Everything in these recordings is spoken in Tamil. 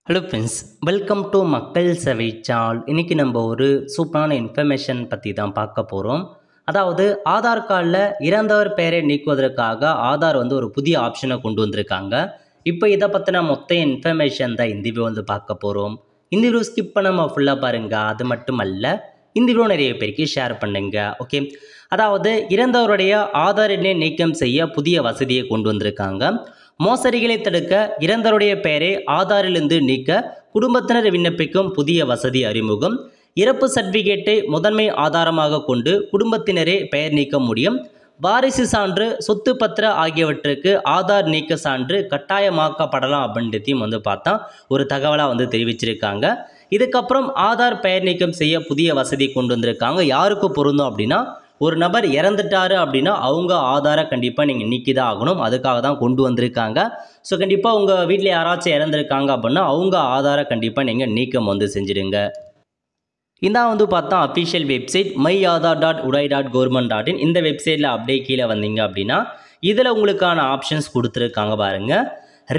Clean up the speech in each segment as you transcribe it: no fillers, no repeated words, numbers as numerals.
ஹலோ ஃப்ரெண்ட்ஸ், வெல்கம் டு மக்கள் சேவை சால். இன்றைக்கி நம்ம ஒரு சூப்பரான இன்ஃபர்மேஷன் பற்றி தான் பார்க்க போகிறோம். அதாவது ஆதார் கார்டில் இறந்தவர் பெயரை நீக்குவதற்காக ஆதார் ஒரு புதிய ஆப்ஷனை கொண்டு வந்திருக்காங்க. இப்போ இதை பற்றின மொத்த இன்ஃபர்மேஷன் தான் இந்த வீடியோ பார்க்க போகிறோம். இந்த வீடியோ ஸ்கிப் பண்ணாமல் ஃபுல்லாக பாருங்கள். அது மட்டும் அல்ல, இந்த வீடியோ நிறைய பேருக்கு ஷேர் பண்ணுங்க. ஓகே, அதாவது இறந்தவருடைய ஆதார் எண்ணை நீக்கம் செய்ய புதிய வசதியை கொண்டு வந்திருக்காங்க. மோசடிகளை தடுக்க இறந்தவருடைய பெயரை ஆதாரிலிருந்து நீக்க குடும்பத்தினர் விண்ணப்பிக்கும் புதிய வசதி அறிமுகம். இறப்பு சர்டிபிகேட்டை முதன்மை ஆதாரமாக கொண்டு குடும்பத்தினரே பெயர் நீக்க முடியும். வாரிசு சான்று, சொத்து பத்திர ஆகியவற்றுக்கு ஆதார் நீக்க சான்று கட்டாயமாக்கப்படலாம் அப்படின்றதையும் பார்த்தா ஒரு தகவலாக தெரிவிச்சிருக்காங்க. இதுக்கப்புறம் ஆதார் பெயர் நீக்கம் செய்ய புதிய வசதி கொண்டு வந்திருக்காங்க. யாருக்கு பொருந்தும் அப்படின்னா, ஒரு நபர் இறந்துட்டாரு அப்படின்னா அவங்க ஆதாரை கண்டிப்பாக நீங்கள் நீக்கி தான் ஆகணும். அதுக்காக தான் கொண்டு வந்திருக்காங்க. ஸோ கண்டிப்பாக உங்கள் வீட்டில் யாராச்சும் இறந்துருக்காங்க அப்படின்னா அவங்க ஆதாரை கண்டிப்பாக நீங்கள் நீக்கம் செஞ்சிடுங்க. இதான் பார்த்தா அஃபிஷியல் வெப்சைட் myAadhar.udai.government.in. இந்த வெப்சைட்டில் அப்படியே கீழே வந்தீங்க அப்படின்னா இதில் உங்களுக்கான ஆப்ஷன்ஸ் கொடுத்துருக்காங்க பாருங்கள்.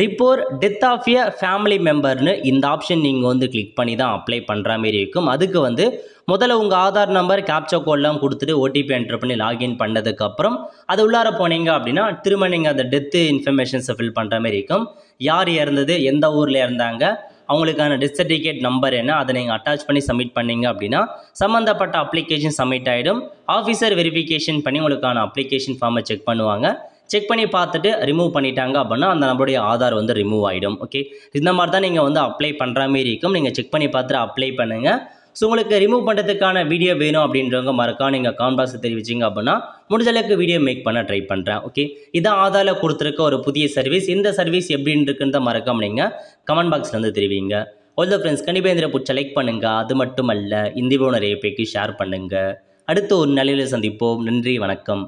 Report death of a family மெம்பர்னு இந்த ஆப்ஷன் நீங்கள் கிளிக் பண்ணி தான் அப்ளை பண்ணுற மாரி இருக்கும். அதுக்கு முதல்ல உங்கள் ஆதார் நம்பர், கேப்சா கோட்லாம் கொடுத்துட்டு ஓடிபி என்டர் பண்ணி லாகின் பண்ணதுக்கப்புறம் அது உள்ளார போனீங்க அப்படின்னா திரும்ப நீங்கள் அந்த டெத்து இன்ஃபர்மேஷன்ஸை ஃபில் பண்ணுற மாதிரி இருக்கும். யார் இறந்தது, எந்த ஊரில் இறந்தாங்க, அவங்களுக்கான டெத் சர்டிஃபிகேட் நம்பர் என்ன, அதை நீங்கள் அட்டாச் பண்ணி சப்மிட் பண்ணிங்க அப்படின்னா சம்மந்தப்பட்ட அப்ளிகேஷன் சப்மிட் ஆகிடும். ஆஃபீஸர் வெரிஃபிகேஷன் பண்ணி உங்களுக்கான அப்ளிகேஷன் ஃபார்மை செக் பண்ணுவாங்க. செக் பண்ணி பார்த்துட்டு ரிமூவ் பண்ணிட்டாங்க அப்படின்னா அந்த நம்மளுடைய ஆதார் ரிமூவ் ஆகிடும். ஓகே, இந்த மாதிரி தான் நீங்கள் அப்ளை பண்ணுற மாரி இருக்கும். நீங்கள் செக் பண்ணி பார்த்துட்டு அப்ளை பண்ணுங்கள். ஸோ உங்களுக்கு ரிமூவ் பண்ணுறதுக்கான வீடியோ வேணும் அப்படின்றவங்க மறக்காம நீங்கள் கமெண்ட் பாக்ஸில் தெரிவிச்சிங்க அப்படின்னா முடிஞ்ச அளவுக்கு வீடியோ மேக் பண்ண ட்ரை பண்ணுறேன். ஓகே, இதான் ஆதாரில் கொடுத்துருக்க ஒரு புதிய சர்வீஸ். இந்த சர்வீஸ் எப்படின்னு இருக்குன்னு மறக்காம நீங்கள் கமெண்ட் பாக்ஸில் தெரிவிங்க. ஆல் ஃப்ரெண்ட்ஸ், கண்டிப்பாக இந்த பிடிச்ச லைக் பண்ணுங்கள். அது மட்டும் அல்ல, இந்த வீடியோ நிறைய பேருக்கு ஷேர் பண்ணுங்கள். அடுத்து ஒரு நிலையில் சந்திப்போம். நன்றி, வணக்கம்.